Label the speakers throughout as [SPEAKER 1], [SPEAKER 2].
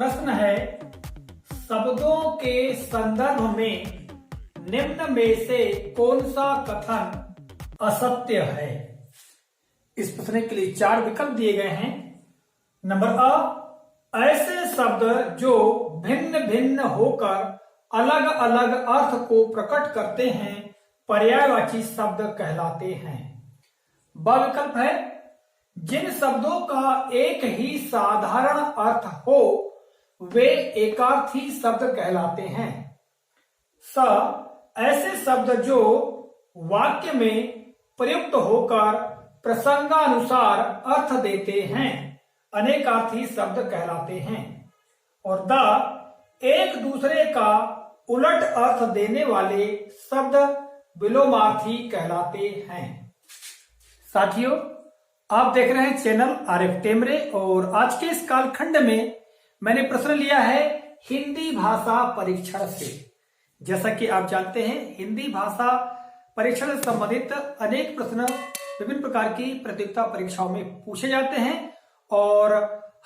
[SPEAKER 1] प्रश्न है, शब्दों के संदर्भ में निम्न में से कौन सा कथन असत्य है। इस प्रश्न के लिए 4 विकल्प दिए गए हैं। नंबर अ, ऐसे शब्द जो भिन्न भिन्न होकर अलग अलग अर्थ को प्रकट करते हैं पर्यायवाची शब्द कहलाते हैं। ब विकल्प है, जिन शब्दों का एक ही साधारण अर्थ हो वे एकार्थी शब्द कहलाते हैं। स, ऐसे शब्द जो वाक्य में प्रयुक्त होकर प्रसंगानुसार अर्थ देते हैं अनेकार्थी शब्द कहलाते हैं। और द, एक दूसरे का उलट अर्थ देने वाले शब्द विलोमार्थी कहलाते हैं। साथियों, आप देख रहे हैं चैनल आरएफ टेमरे और आज के इस कालखंड में मैंने प्रश्न लिया है हिंदी भाषा परीक्षण से। जैसा कि आप जानते हैं, हिंदी भाषा परीक्षण से संबंधित अनेक प्रश्न विभिन्न प्रकार की प्रतियोगिता परीक्षाओं में पूछे जाते हैं और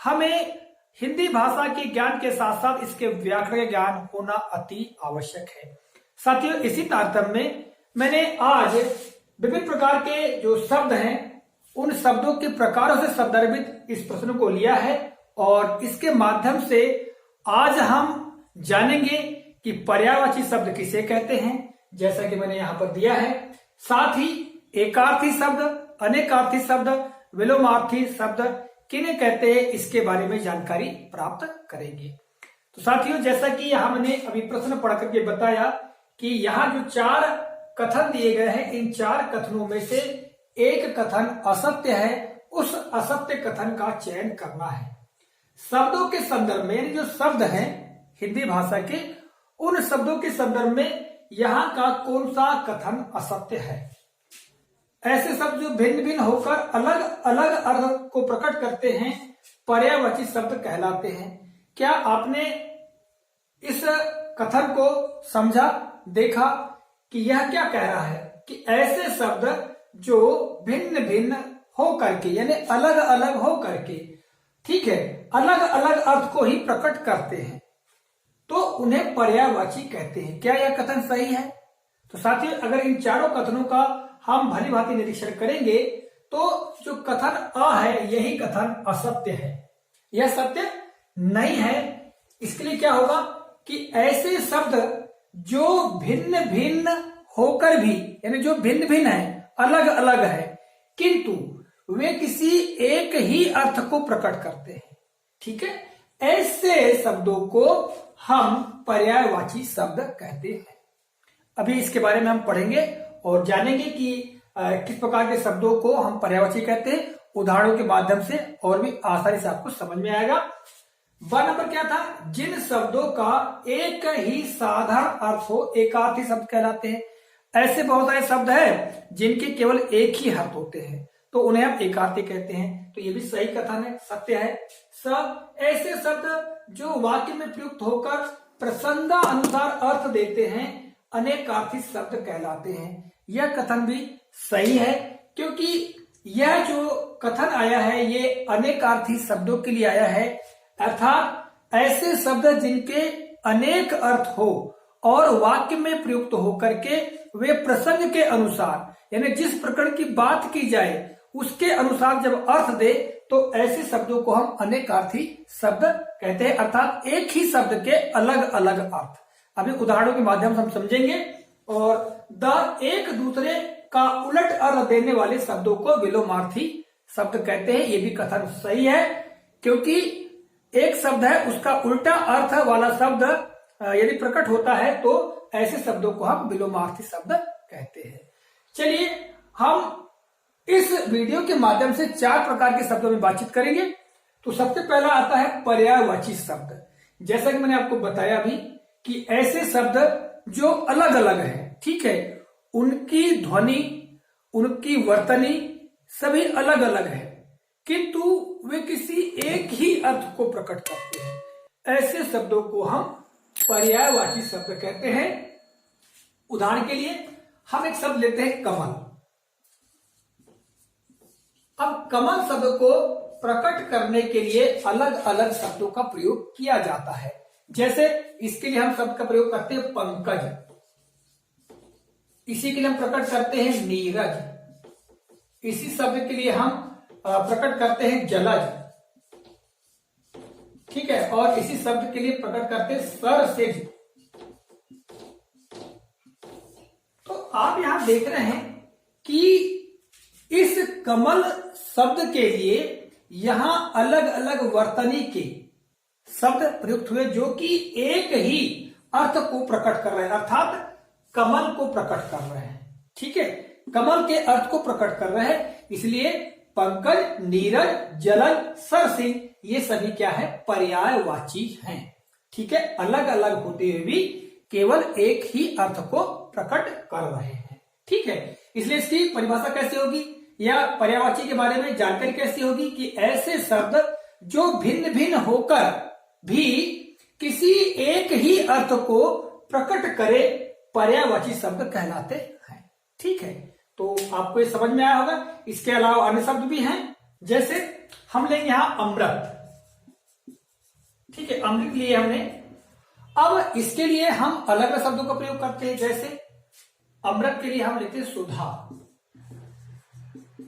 [SPEAKER 1] हमें हिंदी भाषा के ज्ञान के साथ साथ इसके व्याकरण ज्ञान होना अति आवश्यक है। साथियों, इसी तारतम्य में मैंने आज विभिन्न प्रकार के जो शब्द हैं उन शब्दों के प्रकारों से संदर्भित इस प्रश्न को लिया है और इसके माध्यम से आज हम जानेंगे कि पर्यायवाची शब्द किसे कहते हैं, जैसा कि मैंने यहां पर दिया है। साथ ही एकार्थी शब्द, अनेकार्थी शब्द, विलोमार्थी शब्द किन्हें कहते हैं, इसके बारे में जानकारी प्राप्त करेंगे। तो साथियों, जैसा कि यहां मैंने अभी प्रश्न पढ़ करके बताया कि यहाँ जो 4 कथन दिए गए हैं, इन 4 कथनों में से एक कथन असत्य है। उस असत्य कथन का चयन करना है। शब्दों के संदर्भ में जो शब्द हैं हिंदी भाषा के, उन शब्दों के संदर्भ में यहाँ का कौन सा कथन असत्य है। ऐसे शब्द जो भिन्न भिन्न होकर अलग अलग अर्थ को प्रकट करते हैं पर्यायवाची शब्द कहलाते हैं। क्या आपने इस कथन को समझा, देखा कि यह क्या कह रहा है कि ऐसे शब्द जो भिन्न भिन्न हो करके यानी अलग अलग हो करके, ठीक है, अलग अलग अर्थ को ही प्रकट करते हैं तो उन्हें पर्यायवाची कहते हैं। क्या यह कथन सही है? तो साथियों, अगर इन चारों कथनों का हम भली भांति निरीक्षण करेंगे तो जो कथन अ है यही कथन असत्य है, यह सत्य नहीं है। इसके लिए क्या होगा कि ऐसे शब्द जो भिन्न भिन्न होकर भी यानी जो भिन्न भिन्न है, अलग अलग है, किंतु वे किसी एक ही अर्थ को प्रकट करते हैं, ठीक है, ऐसे शब्दों को हम पर्यायवाची शब्द कहते हैं। अभी इसके बारे में हम पढ़ेंगे और जानेंगे कि किस प्रकार के शब्दों को हम पर्यायवाची कहते हैं उदाहरणों के माध्यम से, और भी आसानी से आपको समझ में आएगा। 1 नंबर क्या था? जिन शब्दों का एक ही साधारण अर्थ हो एकार्थी शब्द कहलाते हैं। ऐसे बहुत सारे शब्द हैं जिनके केवल एक ही अर्थ होते हैं तो उन्हें हम एकार्थी कहते हैं। तो ये भी सही कथन है, सत्य है। सब ऐसे शब्द जो वाक्य में प्रयुक्त होकर प्रसंगानुसार अर्थ देते हैं अनेकार्थी शब्द कहलाते हैं। यह कथन भी सही है क्योंकि यह जो कथन आया है ये अनेकार्थी शब्दों के लिए आया है, अर्थात ऐसे शब्द जिनके अनेक अर्थ हो और वाक्य में प्रयुक्त होकर के वे प्रसंग के अनुसार यानी जिस प्रकरण की बात की जाए उसके अनुसार जब अर्थ दे तो ऐसे शब्दों को हम अनेकार्थी शब्द कहते हैं, अर्थात एक ही शब्द के अलग अलग अर्थ। अभी उदाहरणों के माध्यम से हम समझेंगे। और द, एक दूसरे का उलट अर्थ देने वाले शब्दों को विलोमार्थी शब्द कहते हैं। ये भी कथन सही है क्योंकि एक शब्द है उसका उल्टा अर्थ वाला शब्द यदि प्रकट होता है तो ऐसे शब्दों को हम विलोमार्थी शब्द कहते हैं। चलिए हम इस वीडियो के माध्यम से 4 प्रकार के शब्दों में बातचीत करेंगे। तो सबसे पहला आता है पर्यायवाची शब्द। जैसा कि मैंने आपको बताया अभी कि ऐसे शब्द जो अलग अलग हैं, ठीक है, उनकी ध्वनि, उनकी वर्तनी सभी अलग अलग है किंतु वे किसी एक ही अर्थ को प्रकट करते हैं। ऐसे शब्दों को हम पर्यायवाची शब्द कहते हैं। उदाहरण के लिए हम एक शब्द लेते हैं कमल। अब कमल शब्द को प्रकट करने के लिए अलग अलग शब्दों का प्रयोग किया जाता है। जैसे इसके लिए हम शब्द का प्रयोग करते हैं पंकज, इसी के लिए हम प्रकट करते हैं नीरज, इसी शब्द के लिए हम प्रकट करते हैं जलज, ठीक है, और इसी शब्द के लिए प्रकट करते हैं सरसिज। तो आप यहां देख रहे हैं कि इस कमल शब्द के लिए यहां अलग अलग वर्तनी के शब्द प्रयुक्त हुए जो कि एक ही अर्थ को प्रकट कर रहे हैं, अर्थात कमल को प्रकट कर रहे हैं। ठीक है, कमल के अर्थ को प्रकट कर रहे हैं, इसलिए पंकज, नीरज, जलज, सरसिज ये सभी क्या है, पर्यायवाची हैं। ठीक है, अलग अलग होते हुए भी केवल एक ही अर्थ को प्रकट कर रहे हैं। ठीक है, इसलिए इसकी परिभाषा कैसे होगी या पर्यायवाची के बारे में जानकारी कैसी होगी कि ऐसे शब्द जो भिन्न भिन्न होकर भी किसी एक ही अर्थ को प्रकट करे पर्यायवाची शब्द कहलाते हैं। ठीक है, तो आपको ये समझ में आया होगा। इसके अलावा अन्य शब्द भी हैं, जैसे हम लेंगे यहां अमृत। ठीक है, अमृत लिए हमने, अब इसके लिए हम अलग अलग शब्दों का प्रयोग करते हैं। जैसे अमृत के लिए हम लेते हैं सुधा।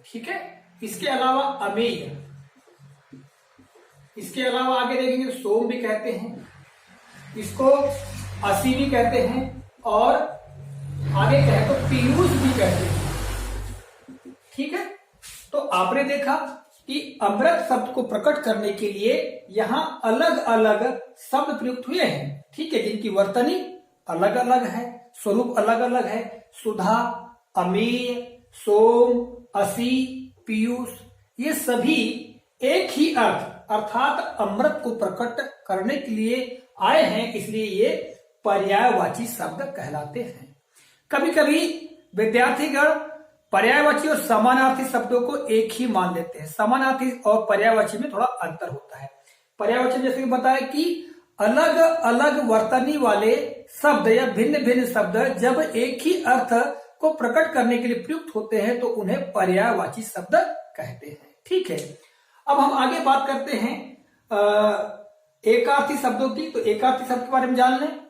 [SPEAKER 1] ठीक है, इसके अलावा अमेय, इसके अलावा आगे देखेंगे सोम भी कहते हैं, इसको असी भी कहते हैं, और आगे कहे तो पीयूष भी कहते हैं। ठीक है, तो आपने देखा कि अमृत शब्द को प्रकट करने के लिए यहां अलग अलग शब्द प्रयुक्त हुए हैं। ठीक है, जिनकी वर्तनी अलग अलग है, स्वरूप अलग अलग है। सुधा, अमेय, सोम, असी, पीयूष ये सभी एक ही अर्थ अर्थात अमृत को प्रकट करने के लिए आए हैं, इसलिए ये पर्यायवाची शब्द कहलाते हैं। कभी कभी विद्यार्थीगण पर्यायवाची और समानार्थी शब्दों को एक ही मान लेते हैं। समानार्थी और पर्यायवाची में थोड़ा अंतर होता है। पर्यायवाची जैसे कि बताया कि अलग अलग वर्तनी वाले शब्द या भिन्न भिन्न शब्द जब एक ही अर्थ को प्रकट करने के लिए प्रयुक्त होते हैं तो उन्हें पर्यायवाची शब्द कहते हैं। ठीक है, अब हम आगे बात करते हैं एकार्थी शब्दों की। तो एकार्थी शब्द के बारे में जान लें।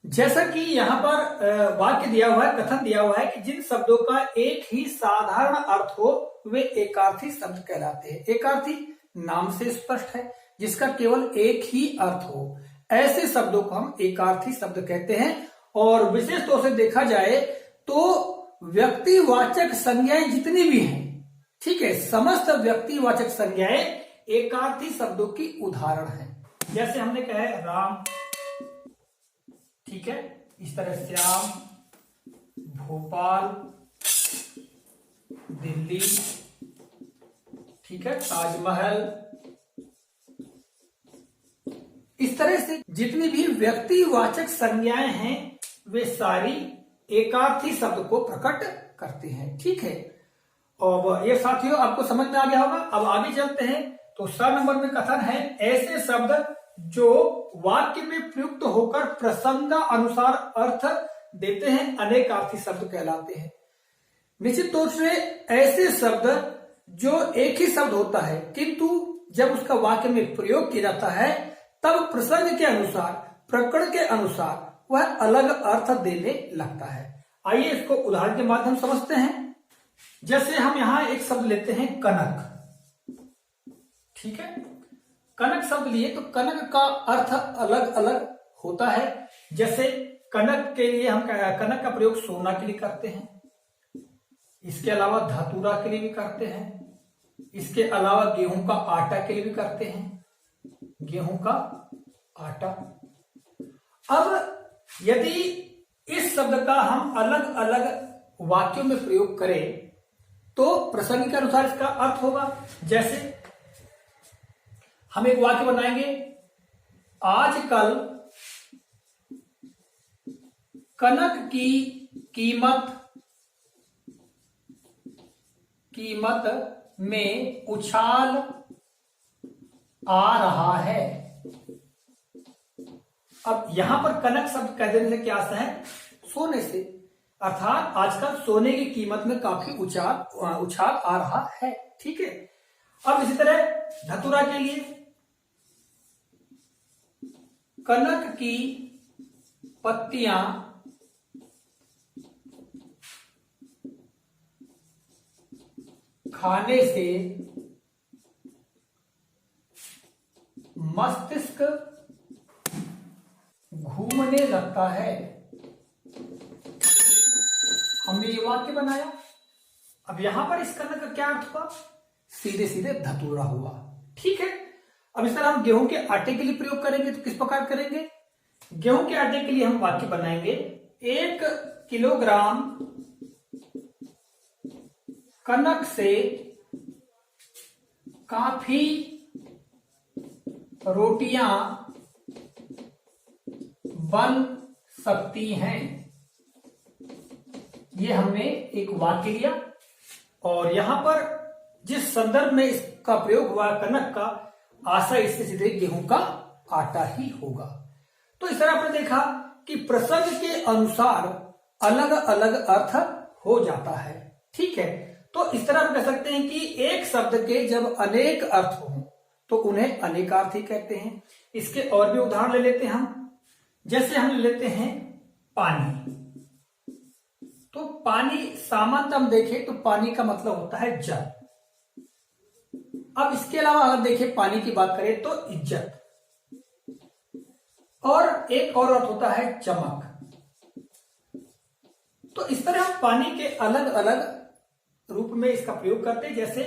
[SPEAKER 1] जैसा कि यहाँ पर वाक्य दिया हुआ है, कथन दिया हुआ है कि जिन शब्दों का एक ही साधारण अर्थ हो वे एकार्थी शब्द कहलाते हैं। एकार्थी नाम से स्पष्ट है, जिसका केवल एक ही अर्थ हो, ऐसे शब्दों को हम एकार्थी शब्द कहते हैं। और विशेष तौर से देखा जाए तो व्यक्तिवाचक संज्ञाएं जितनी भी हैं, ठीक है, समस्त व्यक्तिवाचक संज्ञाएं एकार्थी शब्दों की उदाहरण है। जैसे हमने कहा है राम, ठीक है, इस तरह श्याम, भोपाल, दिल्ली, ठीक है, ताजमहल, इस तरह से जितनी भी व्यक्तिवाचक संज्ञाएं हैं वे सारी एकार्थी शब्द को प्रकट करती हैं। ठीक है, और ये साथियों आपको समझ में आ गया होगा। अब आगे चलते हैं। तो 7 नंबर में कथन है ऐसे शब्द जो वाक्य में प्रयुक्त होकर प्रसंग अनुसार अर्थ देते हैं अनेकार्थी शब्द कहलाते हैं। निश्चित तौर से ऐसे शब्द जो एक ही शब्द होता है किंतु जब उसका वाक्य में प्रयोग किया जाता है तब प्रसंग के अनुसार, प्रकरण के अनुसार वह अलग अर्थ देने लगता है। आइए इसको उदाहरण के माध्यम समझते हैं। जैसे हम यहां एक शब्द लेते हैं कनक। ठीक है, कनक शब्द लिए तो कनक का अर्थ अलग अलग होता है। जैसे कनक के लिए हम कनक का प्रयोग सोना के लिए करते हैं, इसके अलावा धतूरा के लिए भी करते हैं, इसके अलावा गेहूं का आटा के लिए भी करते हैं, गेहूं का आटा। अब यदि इस शब्द का हम अलग अलग वाक्यों में प्रयोग करें तो प्रसंग के अनुसार इसका अर्थ होगा। जैसे हम एक वाक्य बनाएंगे, आजकल कनक की कीमत में उछाल आ रहा है। अब यहां पर कनक शब्द कह देने से क्या अर्थ है? सोने से, अर्थात आजकल सोने की कीमत में काफी उछाल आ रहा है। ठीक है, अब इसी तरह धतूरा के लिए कनक की पत्तियां खाने से मस्तिष्क घूमने लगता है। हमने ये वाक्य बनाया। अब यहां पर इस कनक का क्या अर्थ हुआ? सीधे सीधे धतूरा हुआ। ठीक है। अब इस तरह हम गेहूं के आटे के लिए प्रयोग करेंगे तो किस प्रकार करेंगे? गेहूं के आटे के लिए हम वाक्य बनाएंगे 1 किलोग्राम कनक से काफी रोटियां बन सकती हैं। ये हमने एक वाक्य लिया और यहां पर जिस संदर्भ में इसका प्रयोग हुआ कनक का, आशा इससे सीधे गेहूं का आटा ही होगा। तो इस तरह आपने देखा कि प्रसंग के अनुसार अलग अलग अर्थ हो जाता है। ठीक है। तो इस तरह हम कह सकते हैं कि एक शब्द के जब अनेक अर्थ हों तो उन्हें अनेकार्थी कहते हैं। इसके और भी उदाहरण ले लेते हैं हम। जैसे हम ले लेते हैं पानी। तो पानी सामान्यतः हम देखें तो पानी का मतलब होता है जल। अब इसके अलावा अगर देखें पानी की बात करें तो इज्जत, और एक और अर्थ होता है चमक। तो इस तरह हम पानी के अलग अलग रूप में इसका प्रयोग करते हैं। जैसे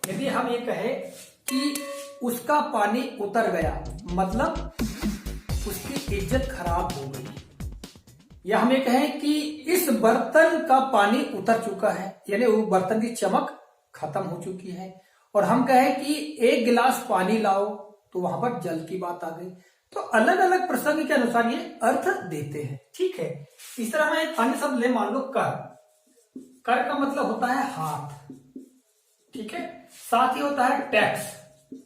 [SPEAKER 1] यदि हम ये कहें कि उसका पानी उतर गया, मतलब उसकी इज्जत खराब हो गई। या हम ये कहें कि इस बर्तन का पानी उतर चुका है, यानी वो बर्तन की चमक खत्म हो चुकी है। और हम कहें कि 1 गिलास पानी लाओ, तो वहां पर जल की बात आ गई। तो अलग अलग प्रसंग के अनुसार ये अर्थ देते हैं। ठीक है। इस तरह में एक अन्य शब्द ले, मान लो कर। कर का मतलब होता है हाथ। ठीक है। साथ ही होता है टैक्स,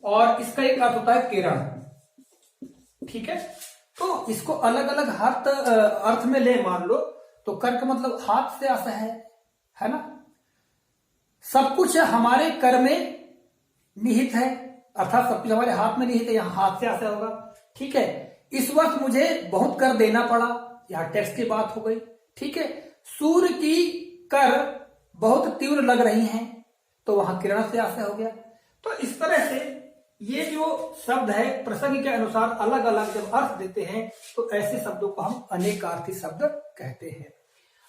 [SPEAKER 1] और इसका एक अर्थ होता है किरण। ठीक है। तो इसको अलग अलग अर्थ में ले, मान लो तो कर का मतलब हाथ से आशा है ना। सब कुछ हमारे कर में निहित है, अर्थात सब कुछ हमारे हाथ में निहित है, यहां हाथ से आशा होगा। ठीक है। इस वर्ष मुझे बहुत कर देना पड़ा, यहां टैक्स की बात हो गई। ठीक है। सूर्य की कर बहुत तीव्र लग रही हैं, तो वहां किरण से आशा हो गया। तो इस तरह से ये जो शब्द है प्रसंग के अनुसार अलग अलग जब अर्थ देते हैं तो ऐसे शब्दों को हम अनेकार्थी शब्द कहते हैं।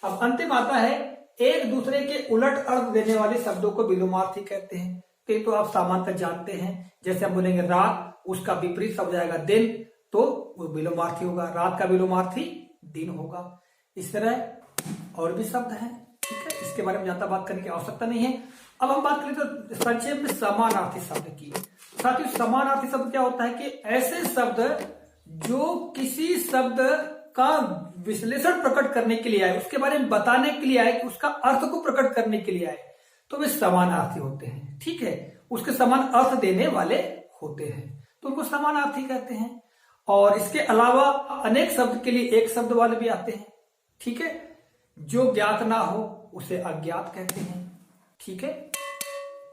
[SPEAKER 1] अब अंतिम आता है एक दूसरे के उलट अर्थ देने वाले शब्दों को विलोमार्थी कहते हैं। तो आप सामान्यतः जानते हैं। जैसे हम बोलेंगे रात, उसका विपरीत शब्द जाएगा दिन, तो वो विलोमार्थी होगा। रात का विलोमार्थी दिन होगा। इस तरह और भी शब्द हैं। ठीक है। इसके बारे में ज्यादा बात करने की आवश्यकता नहीं है। अब हम बात करें तो संक्षेप में समानार्थी शब्द की। साथियों, समानार्थी शब्द क्या होता है कि ऐसे शब्द जो किसी शब्द का विश्लेषण प्रकट करने के लिए आए, उसके बारे में बताने के लिए आए, कि उसका अर्थ को प्रकट करने के लिए आए, तो वे समानार्थी होते हैं। ठीक है। उसके समान अर्थ देने वाले होते हैं, तो उनको समानार्थी कहते हैं। और इसके अलावा अनेक शब्द के लिए एक शब्द वाले भी आते हैं। ठीक है। जो ज्ञात ना हो उसे अज्ञात कहते हैं। ठीक है।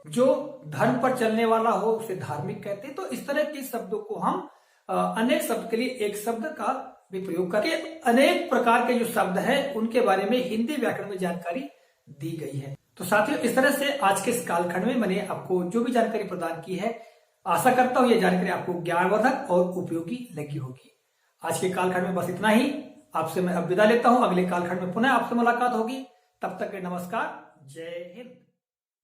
[SPEAKER 1] जो धर्म पर चलने वाला हो उसे धार्मिक कहते हैं। तो इस तरह के शब्दों को हम अनेक शब्द के लिए एक शब्द का भी प्रयोग करके अनेक प्रकार के जो शब्द हैं उनके बारे में हिंदी व्याकरण में जानकारी दी गई है। तो साथियों, इस तरह से आज के इस कालखंड में मैंने आपको जो भी जानकारी प्रदान की है, आशा करता हूं यह जानकारी आपको ज्ञानवर्धक और उपयोगी लगी होगी। आज के कालखंड में बस इतना ही। आपसे मैं अब विदा लेता हूं। अगले कालखंड में पुनः आपसे मुलाकात होगी। तब तक के नमस्कार। जय हिंद।